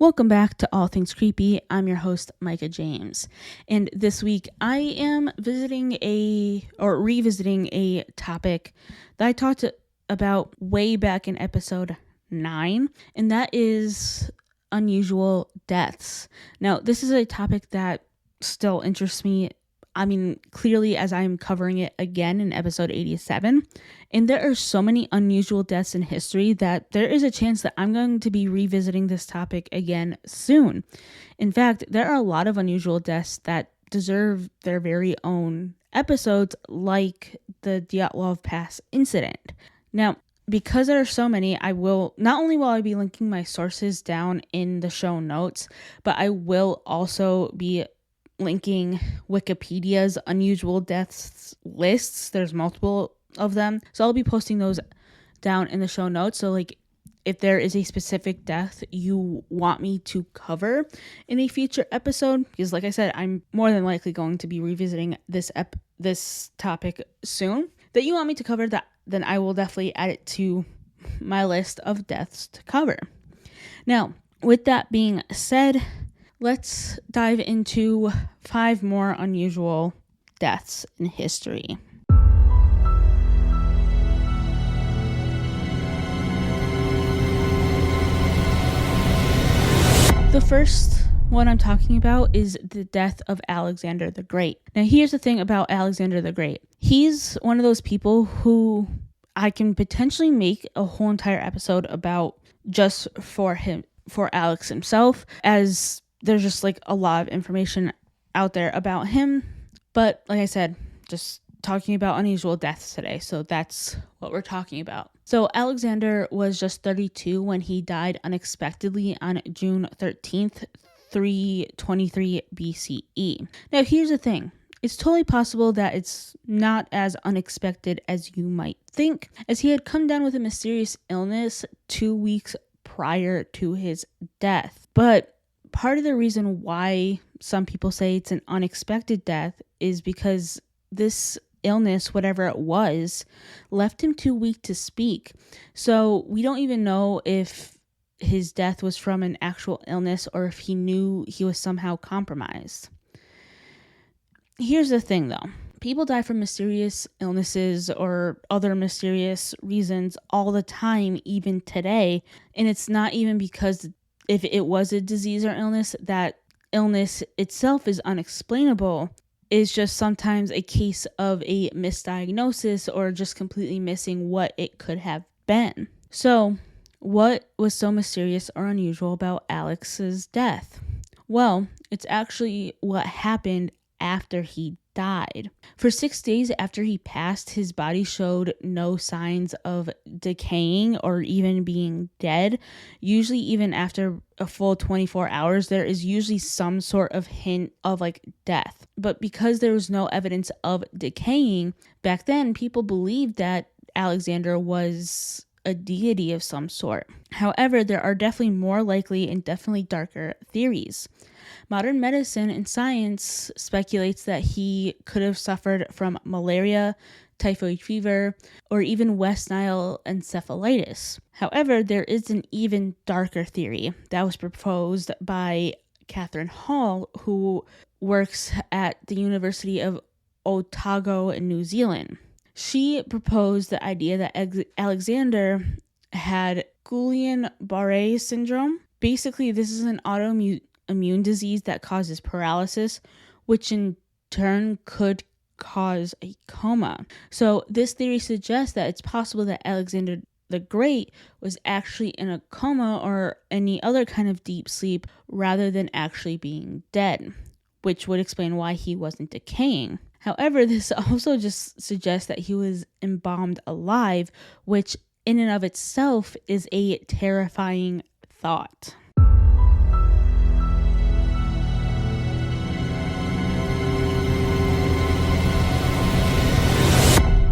Welcome back to All Things Creepy. I'm your host, Micah James. And this week I am revisiting a topic that I talked about way back in episode 9, and that is unusual deaths. Now, this is a topic that still interests me. I mean, clearly, as I'm covering it again in episode 87. And there are so many unusual deaths in history that there is a chance that I'm going to be revisiting this topic again soon. In fact, there are a lot of unusual deaths that deserve their very own episodes, like the Dyatlov Pass incident. Now, because there are so many, not only will I be linking my sources down in the show notes, but I will also be linking Wikipedia's unusual deaths lists. There's multiple of them, so I'll be posting those down in the show notes. So if there is a specific death you want me to cover in a future episode, because like I said, I'm more than likely going to be revisiting this topic soon, that you want me to cover, that then I will definitely add it to my list of deaths to cover. Now, with that being said, let's dive into 5 more unusual deaths in history. The first one I'm talking about is the death of Alexander the Great. Now, here's the thing about Alexander the Great. He's one of those people who I can potentially make a whole entire episode about just for Alex himself, as there's just a lot of information out there about him. But like I said, just talking about unusual deaths today, so that's what we're talking about. So Alexander was just 32 when he died unexpectedly on June 13th, 323 BCE. Now, here's the thing. It's totally possible that it's not as unexpected as you might think, as he had come down with a mysterious illness 2 weeks prior to his death. But part of the reason why some people say it's an unexpected death is because this illness, whatever it was, left him too weak to speak. So we don't even know if his death was from an actual illness or if he knew he was somehow compromised. Here's the thing though. People die from mysterious illnesses or other mysterious reasons all the time, even today. And it's not even because if it was a disease or illness, that illness itself is unexplainable. It's just sometimes a case of a misdiagnosis or just completely missing what it could have been. So, what was so mysterious or unusual about Alex's death? Well, it's actually what happened after he died. For 6 days after he passed, his body showed no signs of decaying or even being dead. Usually even after a full 24 hours, there is usually some sort of hint of death. But because there was no evidence of decaying, back then people believed that Alexander was a deity of some sort. However, there are definitely more likely and definitely darker theories. Modern medicine and science speculates that he could have suffered from malaria, typhoid fever, or even West Nile encephalitis. However, there is an even darker theory that was proposed by Catherine Hall, who works at the University of Otago in New Zealand. She proposed the idea that Alexander had Guillain-Barré syndrome. Basically, this is an autoimmune disease that causes paralysis, which in turn could cause a coma. So this theory suggests that it's possible that Alexander the Great was actually in a coma or any other kind of deep sleep rather than actually being dead, which would explain why he wasn't decaying. However, this also just suggests that he was embalmed alive, which in and of itself is a terrifying thought.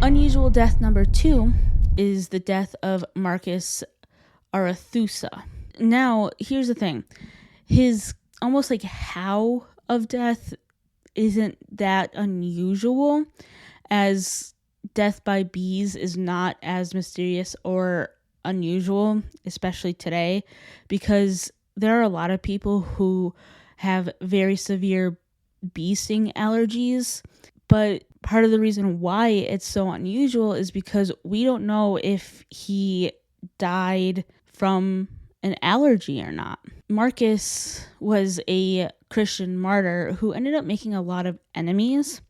Unusual death number 2 is the death of Marcus Arethusa. Now, here's the thing. His almost how of death isn't that unusual, as death by bees is not as mysterious or unusual, especially today, because there are a lot of people who have very severe bee sting allergies, but part of the reason why it's so unusual is because we don't know if he died from an allergy or not. Marcus was a Christian martyr who ended up making a lot of enemies,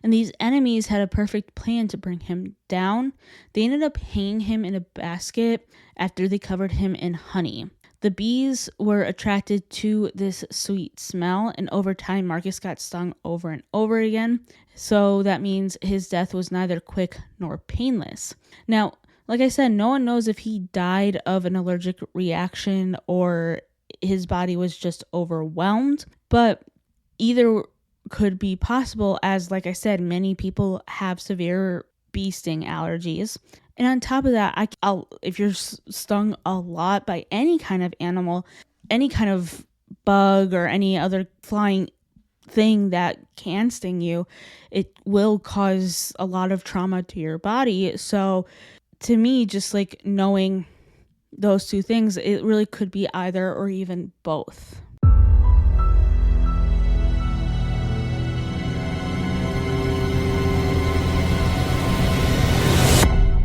and these enemies had a perfect plan to bring him down. They ended up hanging him in a basket after they covered him in honey. The bees were attracted to this sweet smell, and over time, Marcus got stung over and over again. So that means his death was neither quick nor painless. Now, like I said, no one knows if he died of an allergic reaction or his body was just overwhelmed, but either could be possible, as like I said, many people have severe bee sting allergies. And on top of that, if you're stung a lot by any kind of animal, any kind of bug or any other flying thing that can sting you, it will cause a lot of trauma to your body. So to me, just like knowing those two things, it really could be either or even both.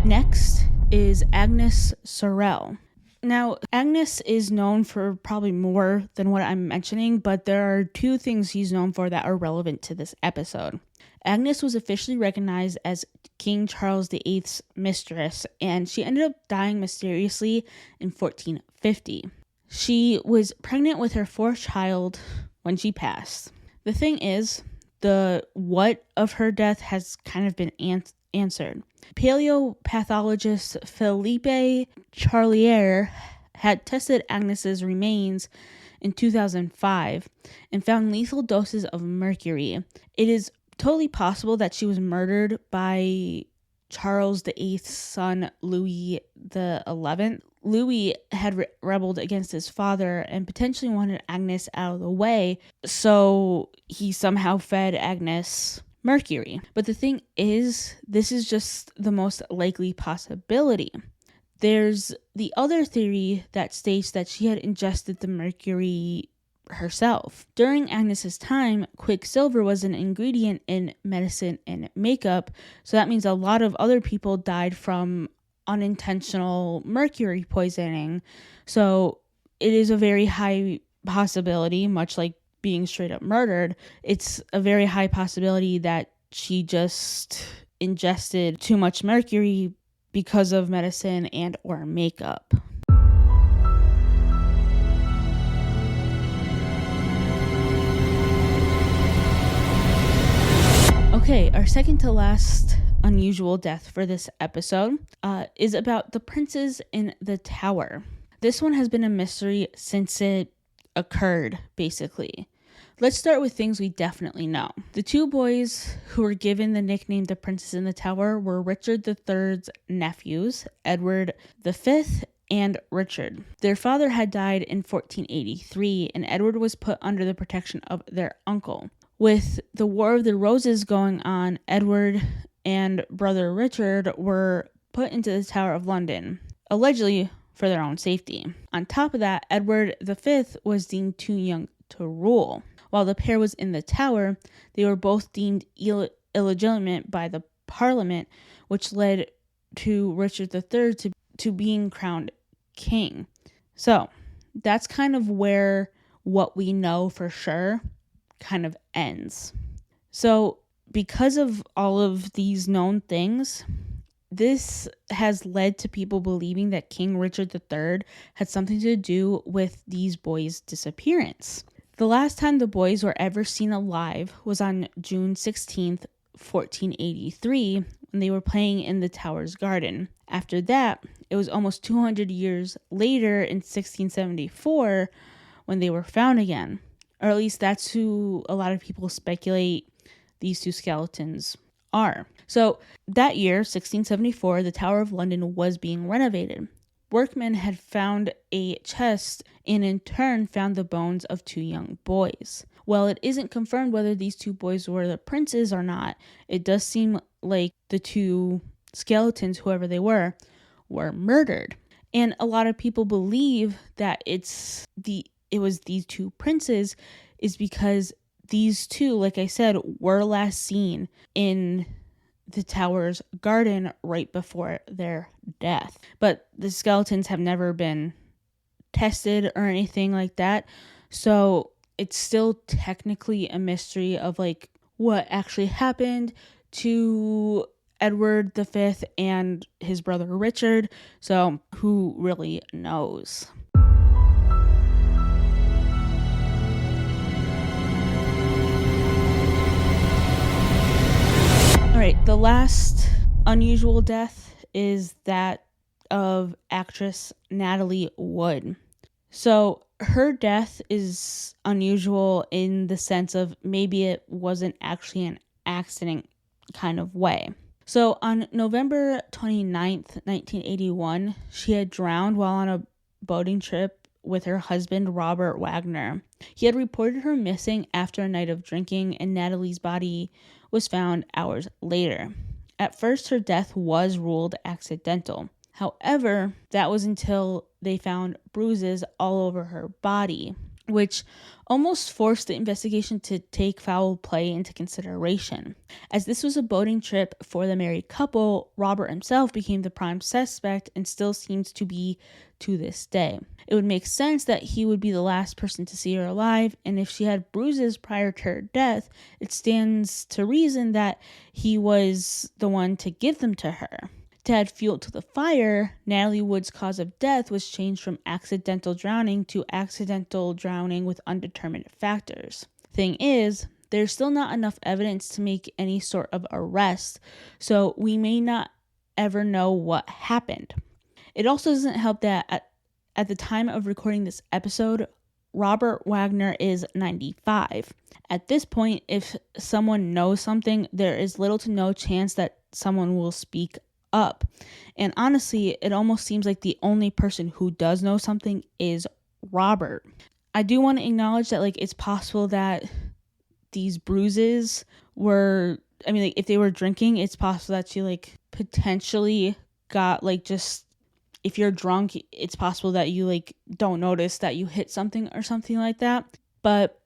Next is Agnes Sorel. Now, Agnes is known for probably more than what I'm mentioning, but there are two things he's known for that are relevant to this episode. Agnes was officially recognized as King Charles VIII's mistress, and she ended up dying mysteriously in 1450. She was pregnant with her fourth child when she passed. The thing is, the what of her death has kind of been answered. Paleopathologist Philippe Charlier had tested Agnes's remains in 2005 and found lethal doses of mercury. It is totally possible that she was murdered by Charles VIII's son, Louis XI. Louis had rebelled against his father and potentially wanted Agnes out of the way, so he somehow fed Agnes mercury. But the thing is, this is just the most likely possibility. There's the other theory that states that she had ingested the mercury herself. During Agnes's time, quicksilver was an ingredient in medicine and makeup, so that means a lot of other people died from unintentional mercury poisoning. So it is a very high possibility, much like being straight up murdered, it's a very high possibility that she just ingested too much mercury because of medicine and or makeup. Okay, our second to last unusual death for this episode is about the princes in the tower. This one has been a mystery since it occurred, basically. Let's start with things we definitely know. The two boys who were given the nickname the Princes in the Tower were Richard III's nephews, Edward V and Richard. Their father had died in 1483, and Edward was put under the protection of their uncle. With the War of the Roses going on, Edward and brother Richard were put into the Tower of London, allegedly for their own safety. On top of that, Edward V was deemed too young to rule. While the pair was in the tower, they were both deemed illegitimate by the Parliament, which led to Richard III to being crowned king. So that's kind of where what we know for sure kind of ends. So because of all of these known things, this has led to people believing that King Richard III had something to do with these boys' disappearance. The last time the boys were ever seen alive was on June 16th, 1483, when they were playing in the tower's garden. After that, it was almost 200 years later in 1674 when they were found again. Or at least that's who a lot of people speculate these two skeletons are. So that year, 1674, the Tower of London was being renovated. Workmen had found a chest and in turn found the bones of two young boys. While it isn't confirmed whether these two boys were the princes or not, it does seem like the two skeletons, whoever they were murdered. And a lot of people believe that it's the it was these two princes is because these two, like I said, were last seen in the tower's garden right before their death. But the skeletons have never been tested or anything like that. So it's still technically a mystery of like what actually happened to Edward V and his brother Richard. So who really knows? All right, the last unusual death is that of actress Natalie Wood. So her death is unusual in the sense of maybe it wasn't actually an accident kind of way. So on November 29th, 1981, she had drowned while on a boating trip with her husband, Robert Wagner. He had reported her missing after a night of drinking, and Natalie's body was found hours later. At first, her death was ruled accidental. However, that was until they found bruises all over her body, which almost forced the investigation to take foul play into consideration. As this was a boating trip for the married couple, Robert himself became the prime suspect and still seems to be to this day. It would make sense that he would be the last person to see her alive, and if she had bruises prior to her death, it stands to reason that he was the one to give them to her. To add fuel to the fire, Natalie Wood's cause of death was changed from accidental drowning to accidental drowning with undetermined factors. Thing is, there's still not enough evidence to make any sort of arrest, so we may not ever know what happened. It also doesn't help that at the time of recording this episode, Robert Wagner is 95. At this point, if someone knows something, there is little to no chance that someone will speak up. And honestly, it almost seems like the only person who does know something is Robert. I do want to acknowledge that like it's possible that these bruises were, like if they were drinking, it's possible that she like potentially got like just, if you're drunk, it's possible that you like don't notice that you hit something or something like that. But,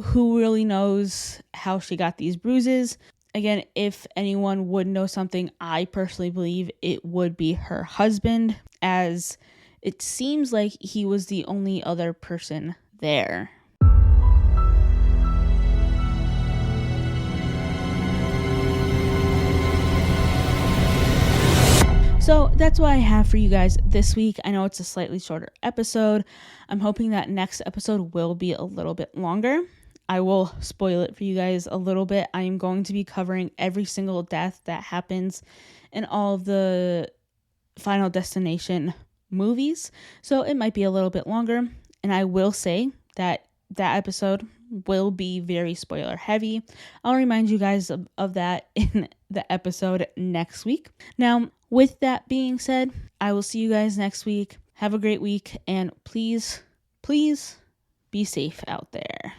who really knows how she got these bruises? Again, if anyone would know something, I personally believe it would be her husband, as it seems like he was the only other person there. So that's what I have for you guys this week. I know it's a slightly shorter episode. I'm hoping that next episode will be a little bit longer. I will spoil it for you guys a little bit. I am going to be covering every single death that happens in all of the Final Destination movies. So it might be a little bit longer. And I will say that episode will be very spoiler heavy. I'll remind you guys of that in the episode next week. Now, with that being said, I will see you guys next week. Have a great week, and please be safe out there.